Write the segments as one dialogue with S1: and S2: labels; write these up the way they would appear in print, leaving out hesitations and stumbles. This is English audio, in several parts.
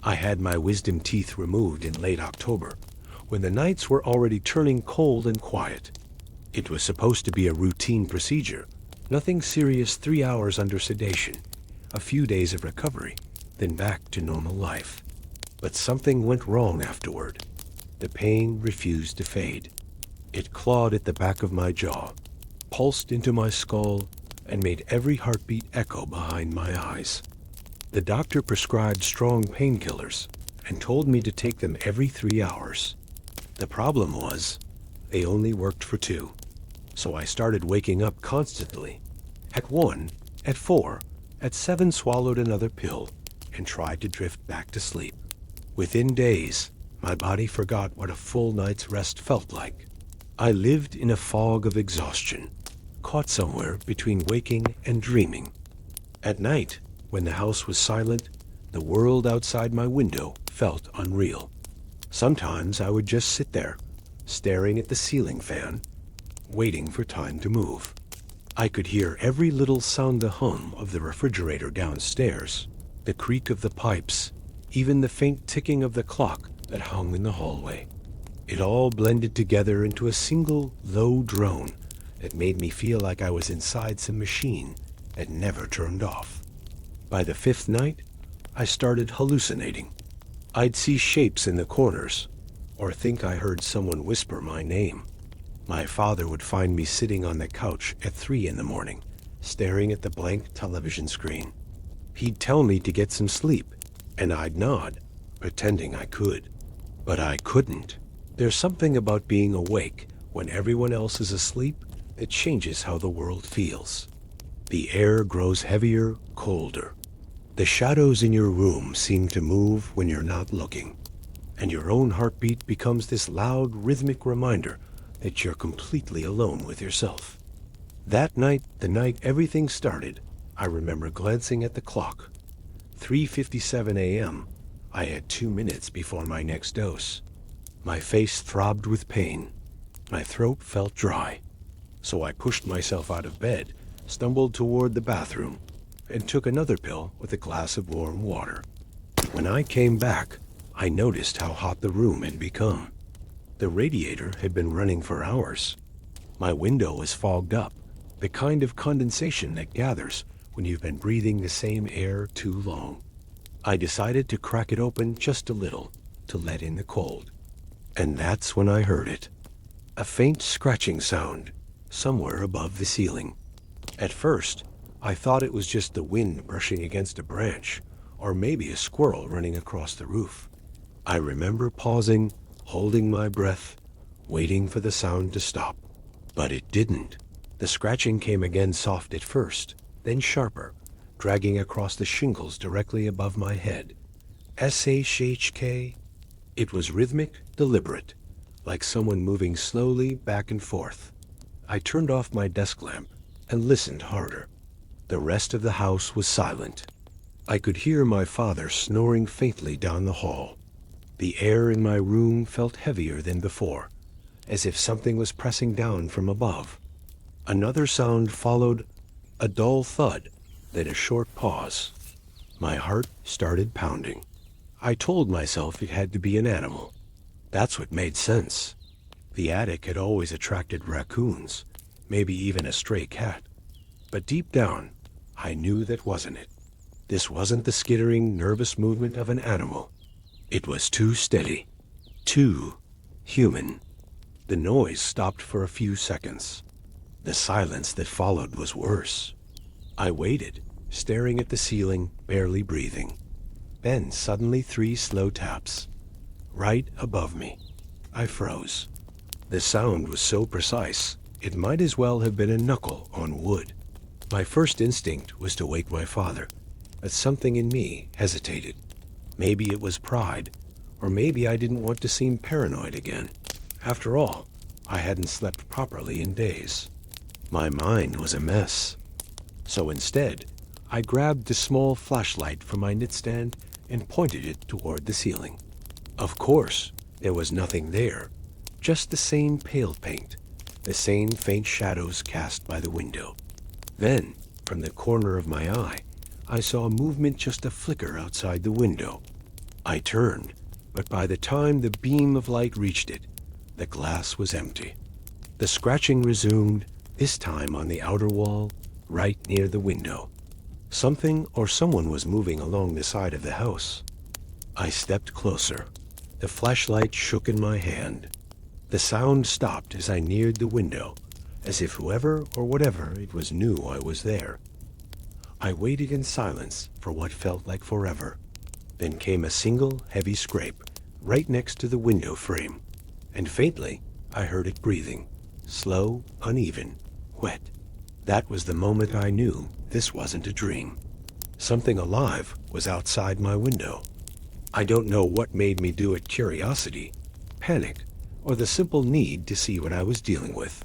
S1: I had my wisdom teeth removed in late October, when the nights were already turning cold and quiet. It was supposed to be a routine procedure, nothing serious, 3 hours under sedation, a few days of recovery, then back to normal life. But something went wrong afterward. The pain refused to fade. It clawed at the back of my jaw, pulsed into my skull, and made every heartbeat echo behind my eyes. The doctor prescribed strong painkillers and told me to take them every 3 hours. The problem was, they only worked for 2. So I started waking up constantly. At 1, at 4, at 7 swallowed another pill and tried to drift back to sleep. Within days, my body forgot what a full night's rest felt like. I lived in a fog of exhaustion, caught somewhere between waking and dreaming. At night, when the house was silent, the world outside my window felt unreal. Sometimes I would just sit there, staring at the ceiling fan, waiting for time to move. I could hear every little sound, the hum of the refrigerator downstairs, the creak of the pipes, even the faint ticking of the clock that hung in the hallway. It all blended together into a single low drone that made me feel like I was inside some machine that never turned off. By the 5th night, I started hallucinating. I'd see shapes in the corners, or think I heard someone whisper my name. My father would find me sitting on the couch at 3 in the morning, staring at the blank television screen. He'd tell me to get some sleep, and I'd nod, pretending I could. But I couldn't. There's something about being awake when everyone else is asleep that changes how the world feels. The air grows heavier, colder. The shadows in your room seem to move when you're not looking, and your own heartbeat becomes this loud, rhythmic reminder that you're completely alone with yourself. That night, the night everything started, I remember glancing at the clock. 3:57 a.m. I had 2 minutes before my next dose. My face throbbed with pain. My throat felt dry. So I pushed myself out of bed, stumbled toward the bathroom, and took another pill with a glass of warm water. When I came back, I noticed how hot the room had become. The radiator had been running for hours. My window was fogged up, the kind of condensation that gathers when you've been breathing the same air too long. I decided to crack it open just a little to let in the cold. And that's when I heard it. A faint scratching sound somewhere above the ceiling. At first, I thought it was just the wind brushing against a branch, or maybe a squirrel running across the roof. I remember pausing, holding my breath, waiting for the sound to stop. But it didn't. The scratching came again, soft at first, then sharper, dragging across the shingles directly above my head. S-H-H-K. It was rhythmic, deliberate, like someone moving slowly back and forth. I turned off my desk lamp and listened harder. The rest of the house was silent. I could hear my father snoring faintly down the hall. The air in my room felt heavier than before, as if something was pressing down from above. Another sound followed, a dull thud, then a short pause. My heart started pounding. I told myself it had to be an animal. That's what made sense. The attic had always attracted raccoons, maybe even a stray cat. But deep down, I knew that wasn't it. This wasn't the skittering, nervous movement of an animal. It was too steady, too human. The noise stopped for a few seconds. The silence that followed was worse. I waited, staring at the ceiling, barely breathing. Then suddenly 3 slow taps. Right above me. I froze. The sound was so precise, it might as well have been a knuckle on wood. My first instinct was to wake my father, but something in me hesitated. Maybe it was pride, or maybe I didn't want to seem paranoid again. After all, I hadn't slept properly in days. My mind was a mess. So instead, I grabbed the small flashlight from my nightstand and pointed it toward the ceiling. Of course, there was nothing there, just the same pale paint, the same faint shadows cast by the window. Then, from the corner of my eye, I saw movement, just a flicker outside the window. I turned, but by the time the beam of light reached it, the glass was empty. The scratching resumed, this time on the outer wall, right near the window. Something or someone was moving along the side of the house. I stepped closer. The flashlight shook in my hand. The sound stopped as I neared the window, as if whoever or whatever it was knew I was there. I waited in silence for what felt like forever. Then came a single, heavy scrape, right next to the window frame, and faintly I heard it breathing, slow, uneven, wet. That was the moment I knew this wasn't a dream. Something alive was outside my window. I don't know what made me do it: curiosity, panic, or the simple need to see what I was dealing with.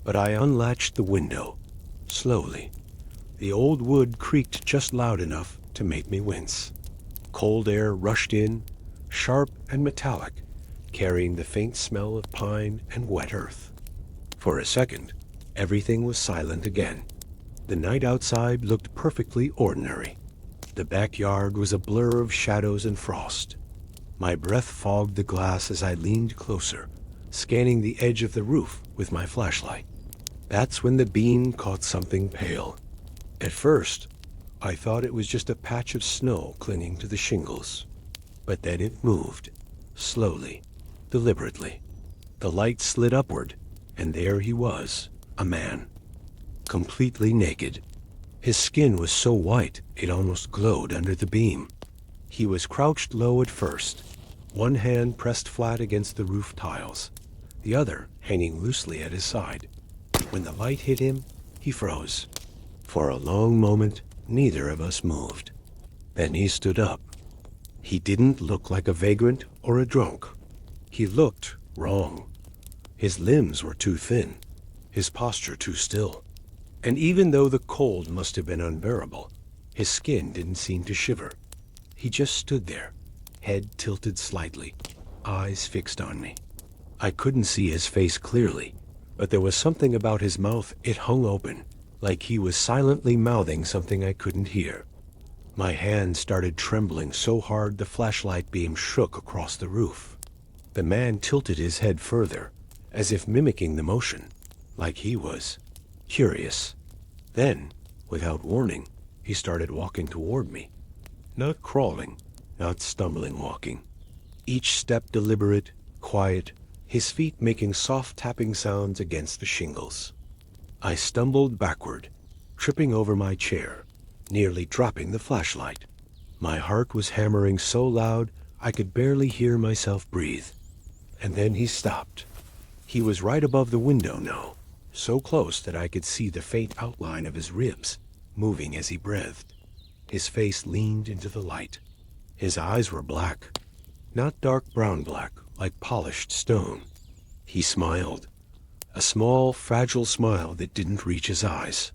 S1: But I unlatched the window, slowly. The old wood creaked just loud enough to make me wince. Cold air rushed in, sharp and metallic, carrying the faint smell of pine and wet earth. For a second, everything was silent again. The night outside looked perfectly ordinary. The backyard was a blur of shadows and frost. My breath fogged the glass as I leaned closer, scanning the edge of the roof with my flashlight. That's when the beam caught something pale. At first, I thought it was just a patch of snow clinging to the shingles. But then it moved, slowly, deliberately. The light slid upward, and there he was, a man, completely naked. His skin was so white it almost glowed under the beam. He was crouched low at first, one hand pressed flat against the roof tiles, the other hanging loosely at his side. When the light hit him, he froze. For a long moment, neither of us moved. Then he stood up. He didn't look like a vagrant or a drunk. He looked wrong. His limbs were too thin, his posture too still. And even though the cold must have been unbearable, his skin didn't seem to shiver. He just stood there, head tilted slightly, eyes fixed on me. I couldn't see his face clearly, but there was something about his mouth. It hung open, like he was silently mouthing something I couldn't hear. My hand started trembling so hard the flashlight beam shook across the roof. The man tilted his head further, as if mimicking the motion, like he was curious. Then, without warning, he started walking toward me. Not crawling, not stumbling walking. Each step deliberate, quiet, his feet making soft tapping sounds against the shingles. I stumbled backward, tripping over my chair, nearly dropping the flashlight. My heart was hammering so loud I could barely hear myself breathe. And then he stopped. He was right above the window now, so close that I could see the faint outline of his ribs moving as he breathed. His face leaned into the light. His eyes were black, not dark brown black like polished stone. He smiled, a small, fragile smile that didn't reach his eyes.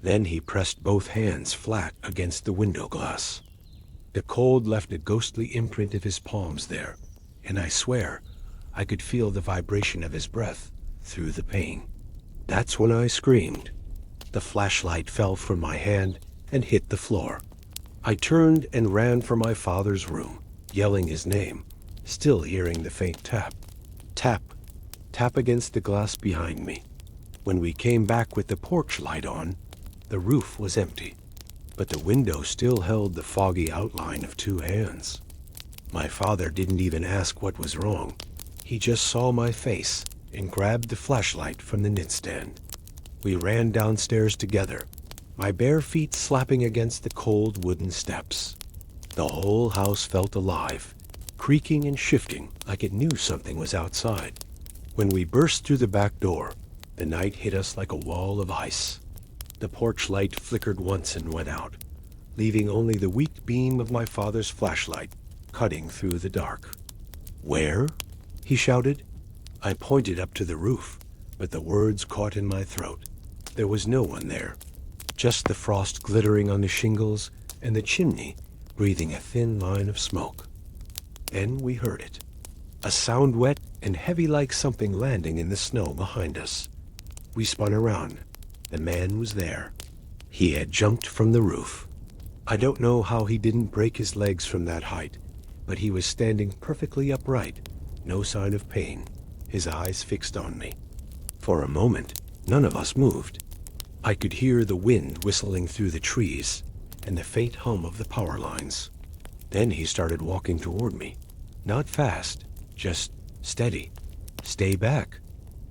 S1: Then he pressed both hands flat against the window glass. The cold left a ghostly imprint of his palms there, and I swear I could feel the vibration of his breath through the pane. That's when I screamed. The flashlight fell from my hand and hit the floor. I turned and ran for my father's room, yelling his name, still hearing the faint tap. Tap, tap against the glass behind me. When we came back with the porch light on, the roof was empty, but the window still held the foggy outline of two hands. My father didn't even ask what was wrong. He just saw my face and grabbed the flashlight from the knitstand. We ran downstairs together, my bare feet slapping against the cold wooden steps. The whole house felt alive, creaking and shifting like it knew something was outside. When we burst through the back door, the night hit us like a wall of ice. The porch light flickered once and went out, leaving only the weak beam of my father's flashlight cutting through the dark. "Where?" he shouted. I pointed up to the roof, but the words caught in my throat. There was no one there, just the frost glittering on the shingles and the chimney breathing a thin line of smoke. Then we heard it, a sound wet and heavy like something landing in the snow behind us. We spun around. The man was there. He had jumped from the roof. I don't know how he didn't break his legs from that height, but he was standing perfectly upright, no sign of pain, his eyes fixed on me. For a moment, none of us moved. I could hear the wind whistling through the trees and the faint hum of the power lines. Then he started walking toward me. Not fast, just steady. "Stay back,"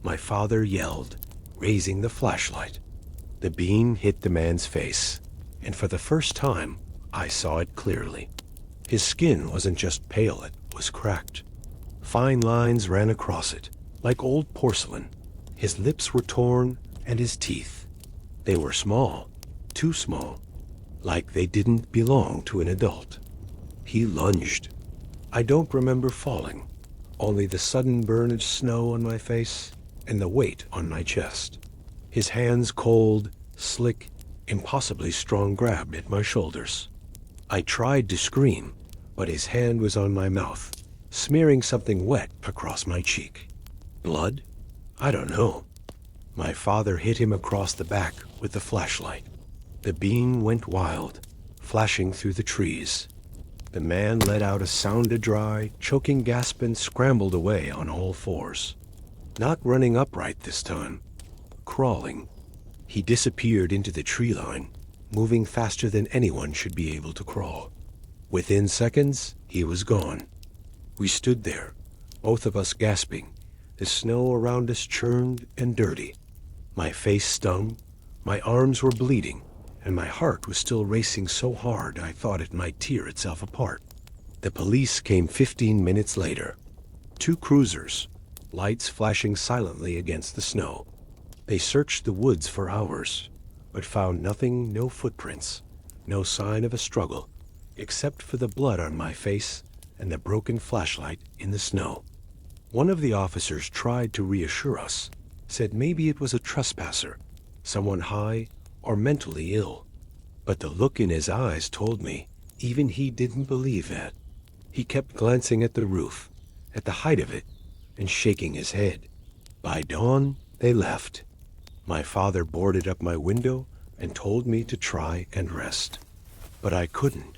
S1: my father yelled, raising the flashlight. The beam hit the man's face, and for the first time, I saw it clearly. His skin wasn't just pale, it was cracked. Fine lines ran across it, like old porcelain. His lips were torn, and his teeth. They were small, too small, like they didn't belong to an adult. He lunged. I don't remember falling, only the sudden burn of snow on my face and the weight on my chest. His hands cold, slick, impossibly strong grabbed at my shoulders. I tried to scream, but his hand was on my mouth, smearing something wet across my cheek. Blood? I don't know. My father hit him across the back with the flashlight. The beam went wild, flashing through the trees. The man let out a sound of dry, choking gasp and scrambled away on all fours. Not running upright this time. Crawling. He disappeared into the tree line, moving faster than anyone should be able to crawl. Within seconds, he was gone. We stood there, both of us gasping. The snow around us churned and dirty. My face stung, my arms were bleeding, and my heart was still racing so hard I thought it might tear itself apart. The police came 15 minutes later. 2 cruisers, lights flashing silently against the snow. They searched the woods for hours, but found nothing, no footprints, no sign of a struggle, except for the blood on my face and the broken flashlight in the snow. One of the officers tried to reassure us, said maybe it was a trespasser, someone high or mentally ill. But the look in his eyes told me even he didn't believe that. He kept glancing at the roof, at the height of it, and shaking his head. By dawn, they left. My father boarded up my window and told me to try and rest. But I couldn't.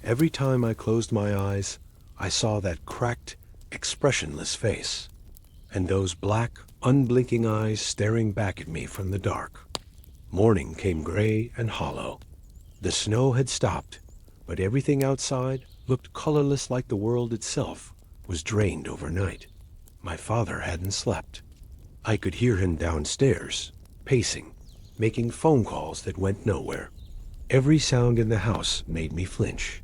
S1: Every time I closed my eyes, I saw that cracked, expressionless face, and those black, unblinking eyes staring back at me from the dark. Morning came gray and hollow. The snow had stopped, but everything outside looked colorless, like the world itself was drained overnight. My father hadn't slept. I could hear him downstairs, pacing, making phone calls that went nowhere. Every sound in the house made me flinch.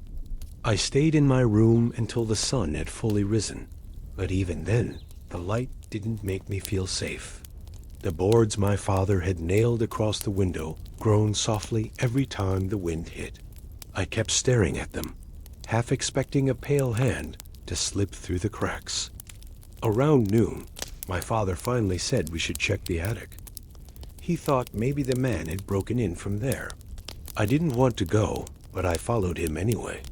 S1: I stayed in my room until the sun had fully risen, but even then, the light didn't make me feel safe. The boards my father had nailed across the window groaned softly every time the wind hit. I kept staring at them, half expecting a pale hand to slip through the cracks. Around noon, my father finally said we should check the attic. He thought maybe the man had broken in from there. I didn't want to go, but I followed him anyway.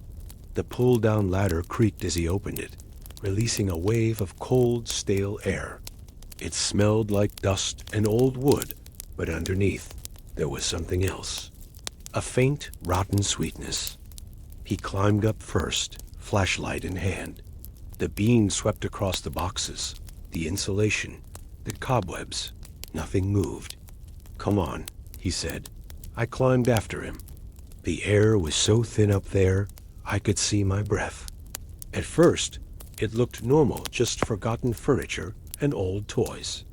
S1: The pull-down ladder creaked as he opened it, releasing a wave of cold, stale air. It smelled like dust and old wood, but underneath, there was something else. A faint, rotten sweetness. He climbed up first, flashlight in hand. The beam swept across the boxes, the insulation, the cobwebs. Nothing moved. "Come on," he said. I climbed after him. The air was so thin up there, I could see my breath. At first, it looked normal, just forgotten furniture and old toys.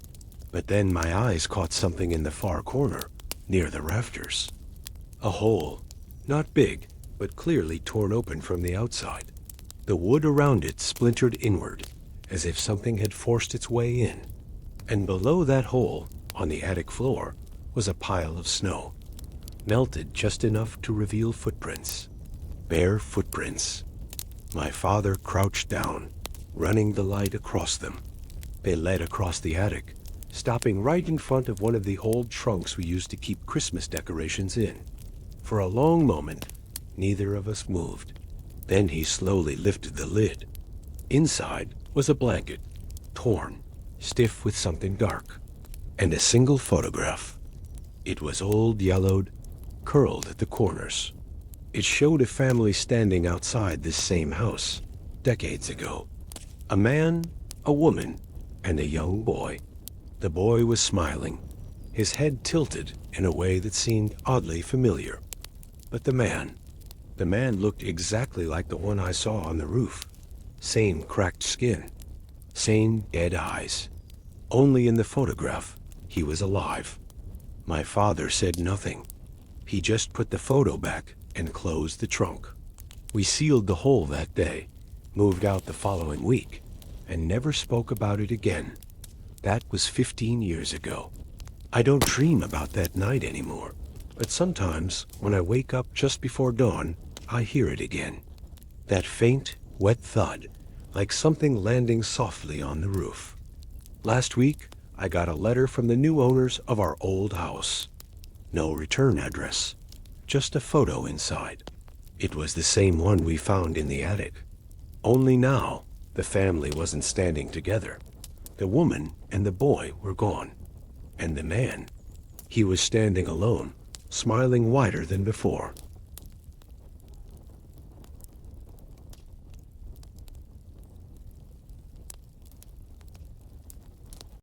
S1: But then my eyes caught something in the far corner, near the rafters. A hole, not big, but clearly torn open from the outside. The wood around it splintered inward, as if something had forced its way in. And below that hole, on the attic floor, was a pile of snow, melted just enough to reveal footprints. Bare footprints. My father crouched down, running the light across them. They led across the attic, stopping right in front of one of the old trunks we used to keep Christmas decorations in. For a long moment, neither of us moved. Then he slowly lifted the lid. Inside was a blanket, torn, stiff with something dark, and a single photograph. It was old, yellowed, curled at the corners. It showed a family standing outside this same house, decades ago. A man, a woman, and a young boy. The boy was smiling, his head tilted in a way that seemed oddly familiar. But the man looked exactly like the one I saw on the roof. Same cracked skin, same dead eyes. Only in the photograph, he was alive. My father said nothing. He just put the photo back and closed the trunk. We sealed the hole that day, moved out the following week, and never spoke about it again. That was 15 years ago. I don't dream about that night anymore, but sometimes when I wake up just before dawn, I hear it again. That faint, wet thud, like something landing softly on the roof. Last week, I got a letter from the new owners of our old house. No return address, just a photo inside. It was the same one we found in the attic. Only now, the family wasn't standing together. The woman and the boy were gone. And the man, he was standing alone, smiling wider than before.